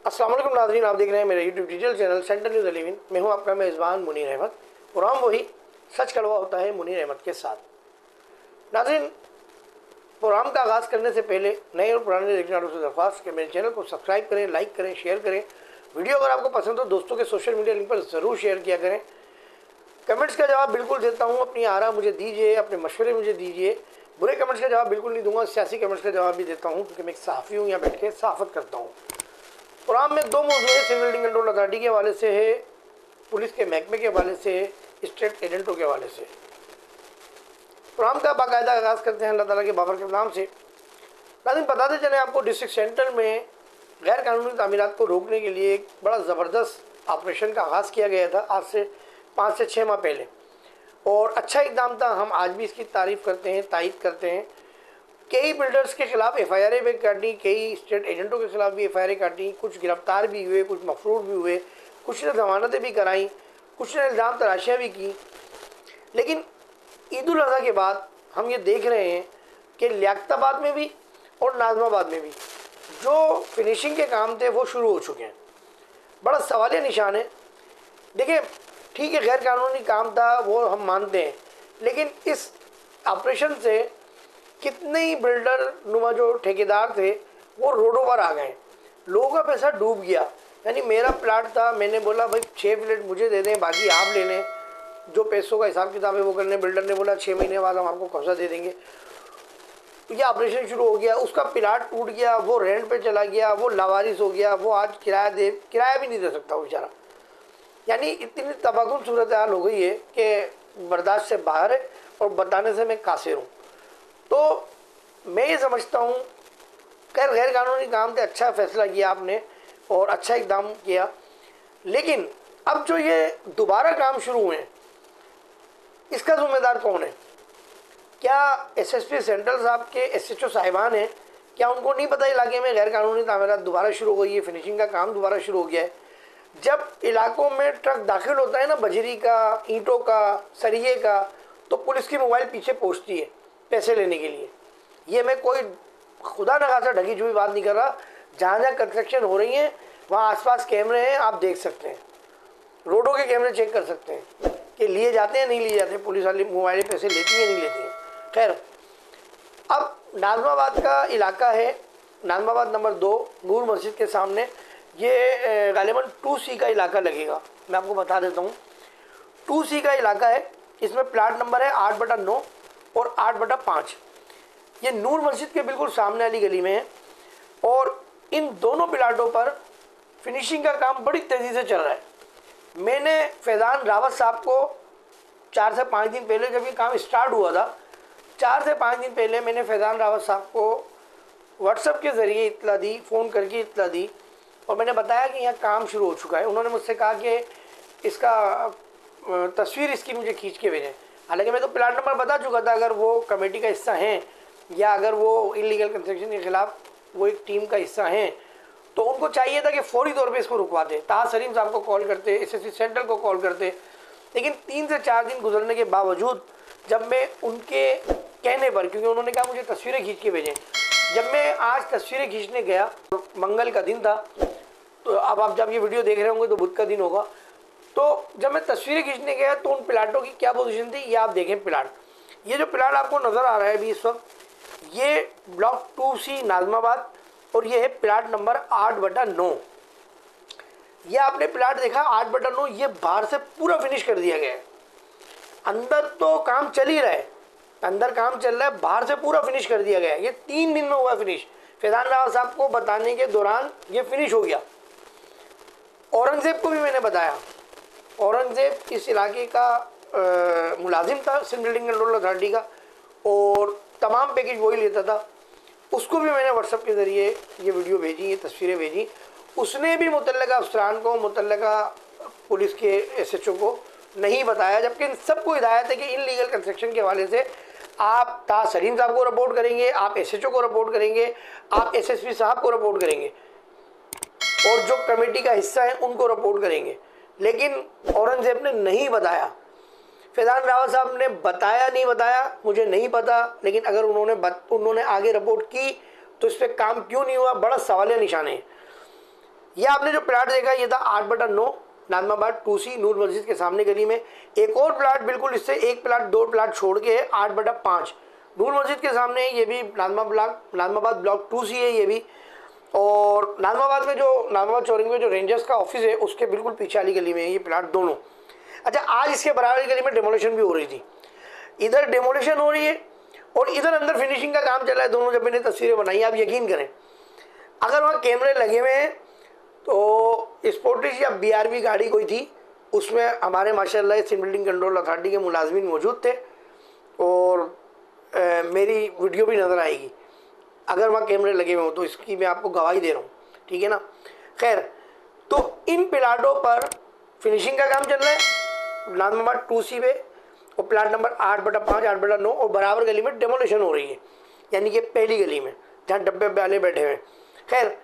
अस्सलाम वालेकुम नाज़रीन, आप देख रहे हैं मेरा YouTube digital channel centre news 11। मैं हूं आपका मेज़बान मुनीर अहमद। प्रोग्राम वही सच कड़वा होता है मुनीर अहमद के साथ। नाज़रीन, प्रोग्राम का आगाज़ करने से पहले नए और पुराने देखने वालों से दरख्वास्त कि मेरे चैनल को सब्सक्राइब करें, लाइक करें, शेयर करें। वीडियो अगर आपको पसंद हो दोस्तों के सोशल मीडिया लिंक पर ज़रूर शेयर किया करें। कमेंट्स का जवाब बिल्कुल देता हूँ, अपनी आरा मुझे दीजिए, अपने मशवरे मुझे दीजिए। बुरे कमेंट्स का जवाब बिल्कुल नहीं दूंगा, सियासी कमेंट्स का जवाब भी देता हूँ क्योंकि मैं एक सहाफ़ी हूँ, यहाँ बैठ के सहाफ़त करता हूँ। प्रोग्राम में दो मौजूद है, सिविल बिल्डिंग कंट्रोल अथॉरिटी के हवाले से है, पुलिस के महकमे के हवाले से है, स्टेट एजेंटों के हवाले से। प्रोग्राम का बाकायदा आगाज़ करते हैं अल्लाह ताला के बाबर के नाम से। नाज़रीन, बताते चलें आपको, डिस्ट्रिक्ट सेंटर में गैर कानूनी तामीरात को रोकने के लिए एक बड़ा ज़बरदस्त ऑपरेशन का आगाज़ किया गया था आज से 5 से 6 माह पहले, और अच्छा इक़दाम था। हम आज भी इसकी तारीफ़ करते हैं, तायद करते हैं। कई बिल्डर्स के खिलाफ एफआईआर भी काटी, कई स्टेट एजेंटों के खिलाफ भी एफआईआर काटी, कुछ गिरफ्तार भी हुए, कुछ मफरूर भी हुए, कुछ ने जमानतें भी कराई, कुछ ने इल्ज़ाम तराशियाँ भी की। लेकिन ईद उल अज़हा के बाद हम ये देख रहे हैं कि लियाकताबाद में भी और नाज़माबाद में भी जो फिनिशिंग के काम थे वो शुरू हो चुके हैं। बड़ा सवालिया निशान है। देखिए, ठीक है, गैर कानूनी काम था वो हम मानते हैं, लेकिन इस ऑपरेशन से कितने ही बिल्डर नुमा जो ठेकेदार थे वो रोडों पर आ गए, लोगों का पैसा डूब गया। यानी मेरा प्लाट था, मैंने बोला भाई 6 फ्लैट मुझे दे दें, बाकी आप ले लें, जो पैसों का हिसाब किताब है वो करने। बिल्डर ने बोला 6 महीने बाद हम आपको कब्जा दे देंगे। ये ऑपरेशन शुरू हो गया, उसका प्लाट टूट गया, वो रेंट पे चला गया, वो लावारिस हो गया, वो आज किराया भी नहीं दे सकता वो बेचारा। यानी इतनी तबाकुन सूरत हाल हो गई है कि बर्दाश्त से बाहर है, और बताने से मैं कासिर हूँ। तो मैं ये समझता हूँ गैर कानूनी काम थे, अच्छा फ़ैसला किया आपने और अच्छा इक़दाम किया। लेकिन अब जो ये दोबारा काम शुरू हुए हैं, इसका ज़िम्मेदार कौन है? क्या एसएसपी सेंट्रल साहब के एसएचओ साहिबान हैं? क्या उनको नहीं पता इलाके में गैर कानूनी तामीरात दोबारा शुरू हो गई है, फिनिशिंग का काम दोबारा शुरू हो गया है? जब इलाकों में ट्रक दाखिल होता है ना, बजरी का, ईंटों का, सरिये का, तो पुलिस की मोबाइल पीछे पहुँचती है पैसे लेने के लिए। ये मैं कोई खुदा न खासा ढकी छुई बात नहीं कर रहा। जहाँ जहाँ कंस्ट्रक्शन हो रही है वहाँ आसपास कैमरे हैं, आप देख सकते हैं, रोडों के कैमरे चेक कर सकते हैं कि लिए जाते हैं नहीं लिए जाते, पुलिस वाली मोबाइल पैसे लेती है नहीं लेती है। खैर, अब नाज़माबाद का इलाका है, नाज़माबाद नंबर 2 नूर मस्जिद के सामने, ये गालिबन 2C का इलाका लगेगा। मैं आपको बता देता हूँ, 2C का इलाका है। इसमें प्लाट नंबर है 8/9 और 8/5। ये नूर मस्जिद के बिल्कुल सामने वाली गली में है, और इन दोनों प्लाटों पर फिनिशिंग का काम बड़ी तेज़ी से चल रहा है। मैंने फैज़ान रावत साहब को 4 से 5 दिन पहले, जब ये काम स्टार्ट हुआ था, 4 से 5 दिन पहले मैंने फैज़ान रावत साहब को व्हाट्सएप के ज़रिए इत्तला दी, फ़ोन करके इत्तला दी, और मैंने बताया कि यहाँ काम शुरू हो चुका है। उन्होंने मुझसे कहा कि इसका तस्वीर इसकी मुझे खींच के भेजें। हालांकि मैं तो प्लाट नंबर बता चुका था, अगर वो कमेटी का हिस्सा हैं या अगर वो इलीगल कंस्ट्रक्शन के ख़िलाफ़ वो एक टीम का हिस्सा हैं, तो उनको चाहिए था कि फ़ौरी तौर पे इसको रुकवा दें। ताहा सलीम साहब को कॉल करते, एसएससी सेंट्रल को कॉल करते। लेकिन 3 से 4 दिन गुजरने के बावजूद जब मैं उनके कहने पर, क्योंकि उन्होंने कहा मुझे तस्वीरें खींच के भेजें, जब मैं आज तस्वीरें खींचने गया, मंगल का दिन था, तो अब आप जब ये वीडियो देख रहे होंगे तो बुध का दिन होगा। तो जब मैं तस्वीरें खींचने गया तो उन प्लाटों की क्या पोजीशन थी, ये आप देखें। प्लाट, ये जो प्लाट आपको नज़र आ रहा है अभी इस वक्त, ये ब्लॉक 2C नाज़माबाद, और ये है प्लाट नंबर 8/9। ये आपने प्लाट देखा 8/9, ये बाहर से पूरा फिनिश कर दिया गया है। अंदर तो काम चल ही रहा है, अंदर काम चल रहा है, बाहर से पूरा फिनिश कर दिया गया है। ये 3 दिन में हुआ फिनिश। फैज़ान रावत साहब को बताने के दौरान ये फिनिश हो गया। औरंगज़ेब को भी मैंने बताया, औरंगज़ेब इस इलाके का मुलाजिम था सिविल बिल्डिंग कंट्रोल अथॉरिटी का, और तमाम पैकेज वही लेता था। उसको भी मैंने व्हाट्सएप के ज़रिए ये वीडियो भेजी, ये तस्वीरें भेजी। उसने भी मुतल्लिका अफसरान को, मुतल्लिका पुलिस के एसएचओ को नहीं बताया, जबकि इन सबको हिदायत है कि इनलीगल कंस्ट्रक्शन के हवाले से आप ताहा सलीम साहब को रिपोर्ट करेंगे, आप एसएचओ को रिपोर्ट करेंगे, आप एसएसपी साहब को रिपोर्ट करेंगे, और जो कमेटी का हिस्सा है उनको रिपोर्ट करेंगे। लेकिन औरंगज़ेब ने नहीं बताया। फैज़ान रावत साहब ने बताया नहीं बताया मुझे नहीं पता, लेकिन अगर उन्होंने आगे रिपोर्ट की तो इस पर काम क्यों नहीं हुआ, बड़ा सवालिया निशान है। ये आपने जो प्लाट देखा ये था 8/9 नाजमाबाद 2C नूर मस्जिद के सामने गली में। एक और प्लाट बिल्कुल इससे एक प्लाट 2 प्लाट छोड़ के 8/5 नूर मस्जिद के सामने है, ये भी नाजमाबाद ब्लॉक 2C है ये भी। और नाजमाबाद में जो नाजमाबाद चौरंगी में जो रेंजर्स का ऑफिस है उसके बिल्कुल पीछे वाली गली में है ये प्लाट दोनों। अच्छा, आज इसके बराबर वाली गली में डेमोलिशन भी हो रही थी, इधर डेमोलिशन हो रही है और इधर अंदर फिनिशिंग का काम चल रहा है दोनों। जब मैंने तस्वीरें बनाई आप यकीन करें, अगर वहाँ कैमरे लगे हुए हैं तो स्पोर्टिस या BRB गाड़ी कोई थी, उसमें हमारे माशाल्लाह सिंध बिल्डिंग कंट्रोल अथॉरिटी के मुलाजमीन मौजूद थे और मेरी वीडियो भी नज़र आएगी अगर वहाँ कैमरे लगे हुए हो, तो इसकी मैं आपको गवाही दे रहा हूँ, ठीक है ना। खैर, तो इन प्लाटों पर फिनिशिंग का काम चल रहा है नाजमाबाद 2C पे और प्लाट नंबर 8/5 8/9 और बराबर गली में डेमोलिशन हो रही है, यानी कि पहली गली में जहाँ डब्बे वाले बैठे हुए। खैर,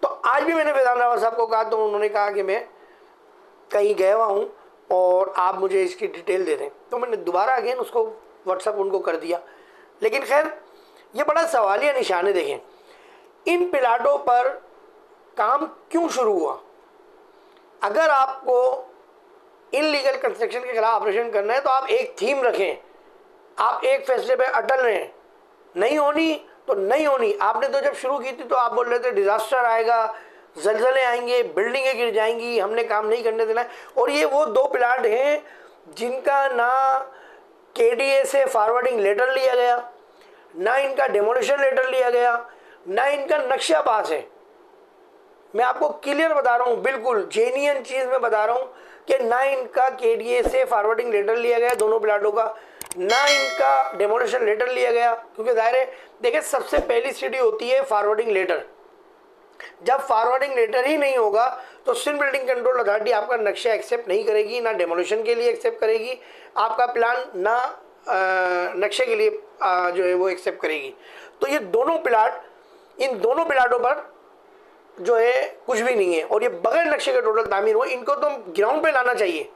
तो आज भी मैंने फैजान रावत साहब को कहा तो उन्होंने कहा कि मैं कहीं गया हुआ हूँ और आप मुझे इसकी डिटेल दे दें, तो मैंने दोबारा अगेन उसको व्हाट्सअप उनको कर दिया। लेकिन खैर, ये बड़ा सवालिया निशान है। देखें, इन प्लाटों पर काम क्यों शुरू हुआ? अगर आपको इनलीगल कंस्ट्रक्शन के खिलाफ ऑपरेशन करना है तो आप एक थीम रखें, आप एक फैसले पे अटल रहें। नहीं होनी तो नहीं होनी। आपने तो जब शुरू की थी तो आप बोल रहे थे डिजास्टर आएगा, जलजले आएंगे, बिल्डिंगें गिर जाएंगी, हमने काम नहीं करने देना है। और ये वो 2 प्लाट हैं जिनका ना KDA से फॉरवर्डिंग लेटर लिया गया, ना इनका डेमोलिशन लेटर लिया गया, ना इनका नक्शा पास है। मैं आपको क्लियर बता रहा हूँ, बिल्कुल जेन्युइन चीज़ में बता रहा हूँ कि ना इनका KDA से फॉरवर्डिंग लेटर लिया गया दोनों प्लाटों का, ना इनका डेमोलिशन लेटर लिया गया। क्योंकि जाहिर है, देखिए, सबसे पहली सीढ़ी होती है फॉरवर्डिंग लेटर। जब फॉरवर्डिंग लेटर ही नहीं होगा तो सिंध बिल्डिंग कंट्रोल अथॉरिटी आपका नक्शा एक्सेप्ट नहीं करेगी, ना डेमोलिशन के लिए एक्सेप्ट करेगी, आपका प्लान ना नक्शे के लिए जो है वो एक्सेप्ट करेगी। तो ये दोनों प्लाट, इन दोनों प्लाटों पर जो है कुछ भी नहीं है और ये बगैर नक्शे के टोटल तामीर हुआ। इनको तो ग्राउंड पे लाना चाहिए,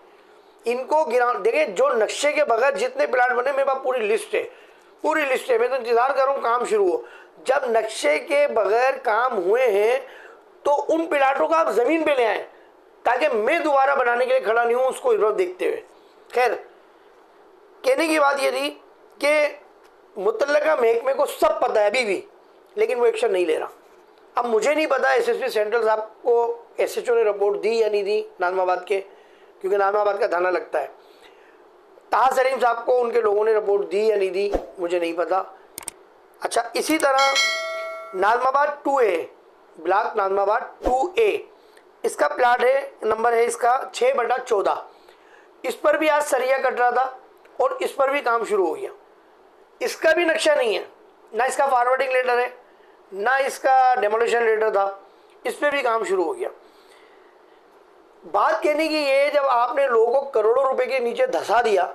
इनको ग्राउंड। देखिए, जो नक्शे के बगैर जितने प्लाट बने, मेरे पास पूरी लिस्ट है, पूरी लिस्ट है। मैं तो इंतजार कर रहा हूँ काम शुरू हो। जब नक्शे के बगैर काम हुए हैं तो उन प्लाटों का आप ज़मीन पे ले आएँ, ताकि मैं दोबारा बनाने के लिए खड़ा नहीं हूँ उसको विरोध देखते हुए। खैर, कहने की बात ये थी कि मुतल्लका महकमे को सब पता है अभी भी, लेकिन वो एक्शन नहीं ले रहा। अब मुझे नहीं पता SSP सेंट्रल साहब को SHO ने रिपोर्ट दी या नहीं दी नाजमाबाद के, क्योंकि नाजमाबाद का थाना लगता है। ताहा सलीम साहब को उनके लोगों ने रिपोर्ट दी या नहीं दी मुझे नहीं पता। अच्छा, इसी तरह Najmabad 2A block Najmabad 2A, इसका प्लाट है, नंबर है इसका 6/14। इस पर भी आज सरिया कट रहा था और इस पर भी काम शुरू हो गया। इसका भी नक्शा नहीं है, ना इसका फॉरवर्डिंग लेटर है, ना इसका डेमोलिशन लेटर था, इस पर भी काम शुरू हो गया। बात कहने की ये, जब आपने लोगों को करोड़ों रुपए के नीचे धंसा दिया,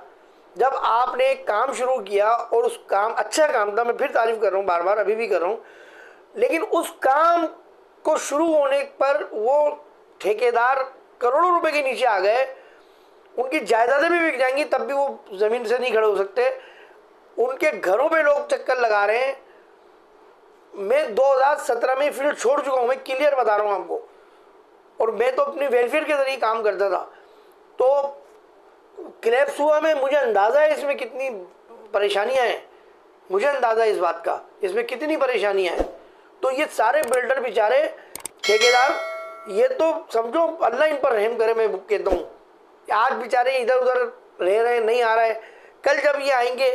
जब आपने एक काम शुरू किया और उस काम, अच्छा काम था, मैं फिर तारीफ कर रहा हूँ, बार बार अभी भी कर रहा हूँ, लेकिन उस काम को शुरू होने पर वो ठेकेदार करोड़ों रुपए के नीचे आ गए, उनकी जायदादें भी बिक जाएंगी तब भी वो ज़मीन से नहीं खड़े हो सकते, उनके घरों पे लोग चक्कर लगा रहे हैं। मैं 2017 में फील्ड छोड़ चुका हूँ, मैं क्लियर बता रहा हूँ आपको, और मैं तो अपनी वेलफेयर के ज़रिए काम करता था। तो क्लैप्स हुआ में मुझे अंदाज़ा है इसमें कितनी परेशानियाँ हैं, मुझे अंदाज़ा है इस बात का, इसमें कितनी परेशानियाँ हैं। तो ये सारे बिल्डर बेचारे, ठेकेदार, ये तो समझो अल्लाह इन पर रहम करे। मैं कहता हूँ आज बेचारे इधर उधर रह रहे, नहीं आ रहा है, कल जब ये आएंगे,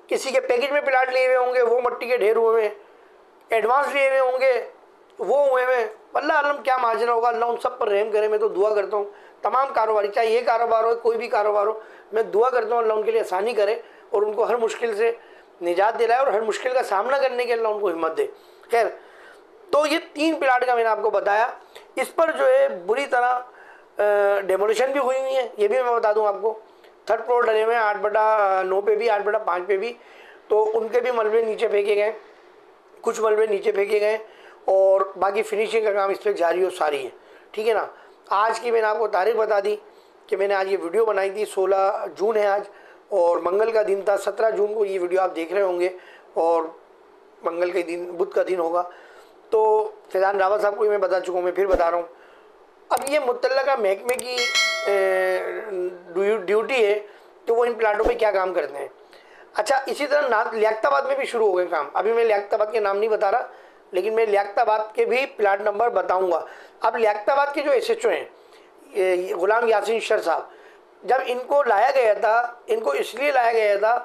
किसी के पैकेज में प्लाट लिए हुए होंगे, वो मट्टी के ढेर हुए हैं, एडवांस लिए हुए होंगे, वो हुए हैं, अल्लाह आलम क्या माजरा होगा। अल्लाह उन सब पर रहम करे। मैं तो दुआ करता हूँ तमाम कारोबारी, चाहे ये कारोबार हो, कोई भी कारोबार हो, मैं दुआ करता हूँ अल्लाह उनके लिए आसानी करे और उनको हर मुश्किल से निजात दिलाए और हर मुश्किल का सामना करने के अल्लाह उनको हिम्मत दे। खैर, तो ये 3 प्लाट का मैंने आपको बताया, इस पर जो है बुरी तरह डेमोलिशन भी हुई है, ये भी मैं बता दूं आपको। 3rd फ्लोर डले हुए हैं 8/9 पे भी, 8/5 पे भी, तो उनके भी मलबे नीचे फेंके गए, कुछ मलबे नीचे फेंके गए और बाकी फिनिशिंग का काम इस पर जारी हो सारी है, ठीक है ना। आज की मैंने आपको तारीख बता दी कि मैंने आज ये वीडियो बनाई थी, 16 जून है आज और मंगल का दिन था। 17 जून को ये वीडियो आप देख रहे होंगे और मंगल के दिन, बुध का दिन होगा। तो फैजान रावत साहब को मैं बता चुका हूँ, मैं फिर बता रहा हूँ, अब ये मुतल्लका महकमे की ड्यूटी है कि वो इन प्लाटों पे क्या काम करते हैं। अच्छा, इसी तरह लियाकताबाद में भी शुरू हो गए काम। अभी मैं लियाकताबाद के नाम नहीं बता रहा, लेकिन मैं लियाकताबाद के भी प्लाट नंबर बताऊंगा। अब लियाकताबाद के जो SHO हैं गुलाम यासीन शर साहब, जब इनको लाया गया था, इनको इसलिए लाया गया था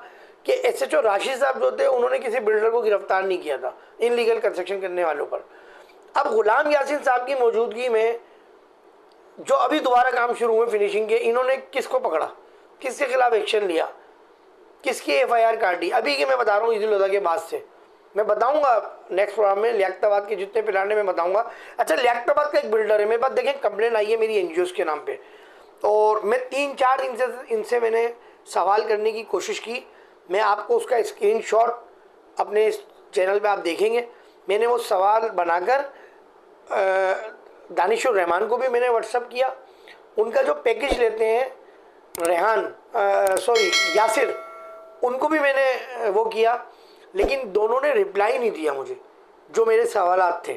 कि SHO राशिद साहब जो थे उन्होंने किसी बिल्डर को गिरफ्तार नहीं किया था इनलीगल कंस्ट्रक्शन करने वालों पर। अब गुलाम यासीन साहब की मौजूदगी में जो अभी दोबारा काम शुरू हुए फिनिशिंग के, इन्होंने किसको पकड़ा, किसके खिलाफ एक्शन लिया, किसकी FIR काटी, अभी की मैं बता रहा हूँ ईद उल अज़हा के बाद से। मैं बताऊंगा नेक्स्ट प्रोग्राम में लियाकताबाद के जितने प्लान है मैं बताऊंगा। अच्छा, लियाकताबाद का एक बिल्डर है मेरे पास, देखें कंप्लेन आई है मेरी NGOs के नाम पे, और मैं 3-4 दिन से इनसे मैंने सवाल करने की कोशिश की। मैं आपको उसका स्क्रीनशॉट अपने इस चैनल पे आप देखेंगे। मैंने वो सवाल बनाकर दानिशुर रहमान को भी मैंने व्हाट्सअप किया। उनका जो पैकेज लेते हैं यासिर, उनको भी मैंने वो किया, लेकिन दोनों ने रिप्लाई नहीं दिया मुझे जो मेरे सवालात थे।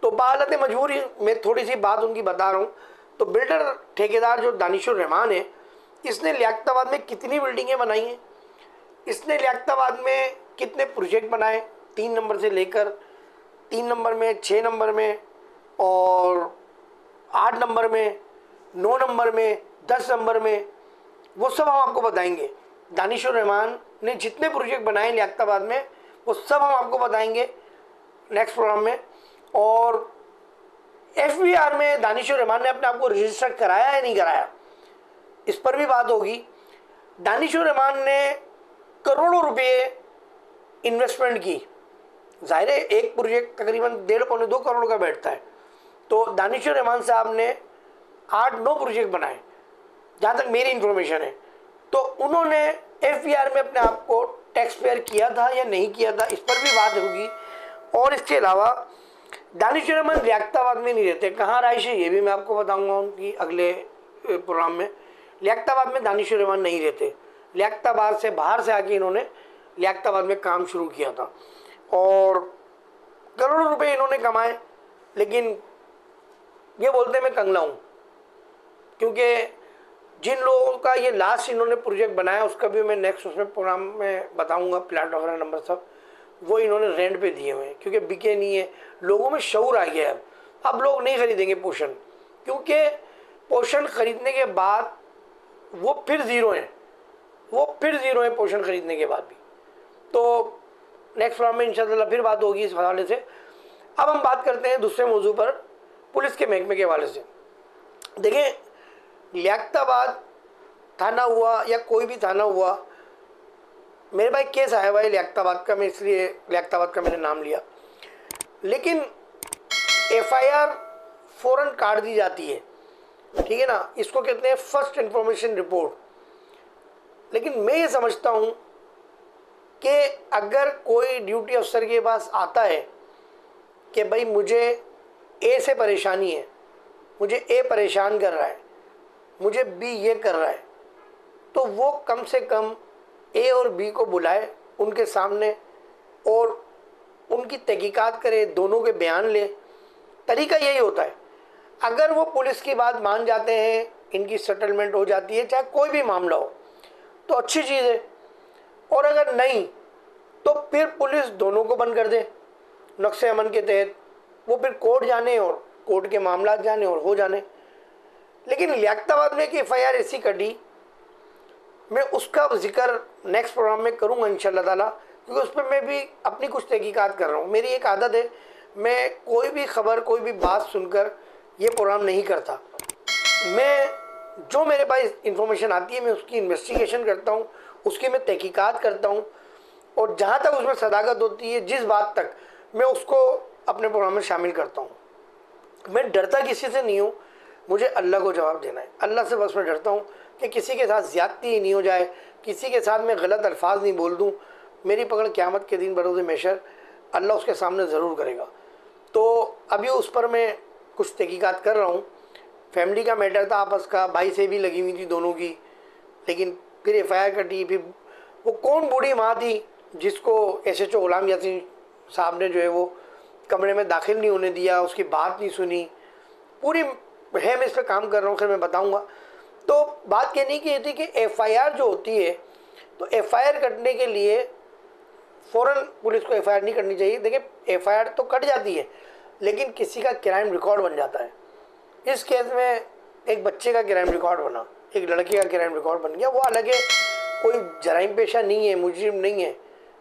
तो बालत मजबूरी मैं थोड़ी सी बात उनकी बता रहा हूँ। तो बिल्डर ठेकेदार जो दानिशुर रहमान है, इसने लियाकताबाद में कितनी बिल्डिंगें बनाई हैं, इसने लियाकताबाद में कितने प्रोजेक्ट बनाए, 3 नंबर से लेकर 3 नंबर में, 6 नंबर में, और 8 नंबर में, 9 नंबर में, 10 नंबर में, वो सब हम आपको बताएंगे। दानिशुर रहमान ने जितने प्रोजेक्ट बनाए लियाकताबाद में वो सब हम आपको बताएंगे नेक्स्ट प्रोग्राम में। और FBR में दानिशुर रहमान ने अपने आप को रजिस्टर कराया या नहीं कराया, इस पर भी बात होगी। दानिशुर रहमान ने करोड़ों रुपए इन्वेस्टमेंट की, जाहिर है एक प्रोजेक्ट तकरीबन 1.5-2 करोड़ का बैठता है। तो दानिशुर रहमान साहब ने 8-9 प्रोजेक्ट बनाए जहाँ तक मेरी इन्फॉर्मेशन है। तो उन्होंने FBR में अपने आप को टैक्स पेयर किया था या नहीं किया था, इस पर भी बात होगी। और इसके अलावा दानिशुर रहमान लियाकताबाद में नहीं रहते, कहाँ रहाइश है ये भी मैं आपको बताऊंगा उनकी अगले प्रोग्राम में। लियाकताबाद में दानिशुर रहमान नहीं रहते, लियाकताबाद से बाहर से आके इन्होंने लियाकताबाद में काम शुरू किया था और करोड़ों रुपए इन्होंने कमाए। लेकिन ये बोलते मैं कंगला हूँ, क्योंकि जिन लोगों का ये लास्ट इन्होंने प्रोजेक्ट बनाया उसका भी मैं नेक्स्ट उसमें प्रोग्राम में बताऊंगा, प्लाट वगैरह नंबर सब वो इन्होंने रेंट पे दिए हुए हैं, क्योंकि बिके नहीं है। लोगों में शऊर आ गया है, अब लोग नहीं खरीदेंगे पोषण, क्योंकि पोषण खरीदने के बाद वो फिर ज़ीरो है, पोषण खरीदने के बाद भी। तो नेक्स्ट प्रोग्राम में इंशाल्लाह फिर बात होगी इस हवाले से। अब हम बात करते हैं दूसरे मौजू पर, पुलिस के महकमे के हवाले से। देखें, लियाकताबाद थाना हुआ या कोई भी थाना हुआ, मेरे भाई केस आया हुआ है लियाकताबाद का, मैं इसलिए लियाकताबाद का मैंने नाम लिया, लेकिन FIR फ़ौरन काट दी जाती है, ठीक है ना, इसको कहते हैं फर्स्ट इंफॉर्मेशन रिपोर्ट। लेकिन मैं ये समझता हूँ कि अगर कोई ड्यूटी अफसर के पास आता है कि भाई मुझे A से परेशानी है, मुझे A परेशान कर रहा है, मुझे B ये कर रहा है, तो वो कम से कम A और B को बुलाए उनके सामने और उनकी तहकीकात करे, दोनों के बयान ले। तरीका यही होता है। अगर वो पुलिस की बात मान जाते हैं, इनकी सेटलमेंट हो जाती है, चाहे कोई भी मामला हो, तो अच्छी चीज़ है। और अगर नहीं तो फिर पुलिस दोनों को बंद कर दे नक्शे अमन के तहत, वो फिर कोर्ट जाने और कोर्ट के मामला जाने और हो जाने। लेकिन लियाकताबाद में एक FIR ऐसी कटी, मैं उसका जिक्र नेक्स्ट प्रोग्राम में करूँगा इंशाल्लाह ताला, क्योंकि उस पर मैं भी अपनी कुछ तहकीकात कर रहा हूँ। मेरी एक आदत है, मैं कोई भी खबर, कोई भी बात सुनकर ये प्रोग्राम नहीं करता। मैं जो मेरे पास इंफॉर्मेशन आती है मैं उसकी इन्वेस्टिगेशन करता हूँ, उसकी मैं तहकीकात करता हूँ, और जहाँ तक उसमें सदाकत होती है, जिस बात तक, मैं उसको अपने प्रोग्राम में शामिल करता हूँ। मैं डरता किसी से नहीं हूँ, मुझे अल्लाह को जवाब देना है, अल्लाह से बस मैं डरता हूँ कि किसी के साथ ज़्यादती नहीं हो जाए, किसी के साथ मैं गलत अल्फाज नहीं बोल दूँ। मेरी पकड़ क़यामत के दिन बरोज़ महशर अल्लाह उसके सामने ज़रूर करेगा। तो अभी उस पर मैं कुछ तहकीकात कर रहा हूँ। फैमिली का मैटर था आपस का, भाई से भी लगी हुई थी दोनों की, लेकिन फिर FIR कटी। फिर वो कौन बूढ़ी माँ थी जिसको SHO गुलाम यासीन साहब ने जो है वो कमरे में दाखिल नहीं होने दिया, उसकी बात नहीं सुनी, पूरी है, मैं इस पर काम कर रहा हूँ, खैर मैं बताऊँगा। तो बात कहने की ये थी कि एफआईआर जो होती है, तो एफआईआर करने के लिए फ़ौरन पुलिस को एफआईआर नहीं करनी चाहिए। देखिए, एफआईआर तो कट जाती है, लेकिन किसी का क्राइम रिकॉर्ड बन जाता है। इस केस में एक बच्चे का क्राइम रिकॉर्ड बना, एक लड़के का क्राइम रिकॉर्ड बन गया। वो अलग है, कोई जराइम पेशा नहीं है, मुजरिम नहीं है।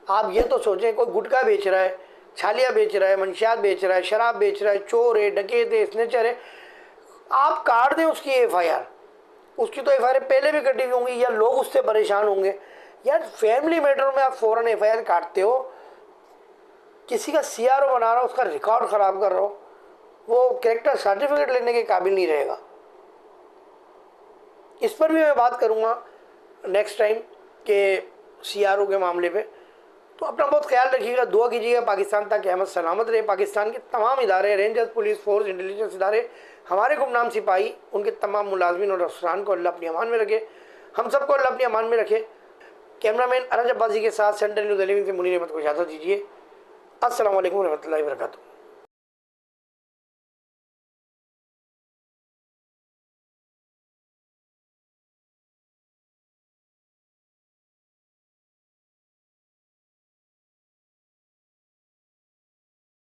आप ये तो सोचें, कोई गुटखा बेच रहा है, छालिया बेच रहा है, मंशियात बेच रहा है, शराब बेच रहा है, चोर है, डकैत है, स्नेचर है, आप काट दें उसकी एफआईआर। उसकी तो एफआईआर पहले भी कटी हुई होंगी, या लोग उससे परेशान होंगे। यार, फैमिली मैटर में आप फ़ौरन एफआईआर काटते हो, किसी का सीआरओ बना रहा हो, उसका रिकॉर्ड ख़राब कर रहा हो, वो कैरेक्टर सर्टिफिकेट लेने के काबिल नहीं रहेगा। इस पर भी मैं बात करूँगा नेक्स्ट टाइम के सीआरओ के मामले पे। तो अपना बहुत ख्याल रखिएगा, दुआ कीजिएगा पाकिस्तान तक अहमद सलामत रहे। पाकिस्तान के तमाम इदारे, रेंजर्स, पुलिस फोर्स, इंटेलिजेंस इदारे, हमारे गुमनाम सिपाही, उनके तमाम मुलाजमीन और अफसरान को अल्लाह अपनी अमान में रखे। हम सबको अल्लाह अपनी अमान में रखे। कैमरामैन अरज अब्बासी के साथ सेंट्रल न्यूज़ 11 से मुनीर अहमद को इजाज़त दीजिए। अस्सलाम वालेकुम रहमतुल्लाहि व बरकातुहू।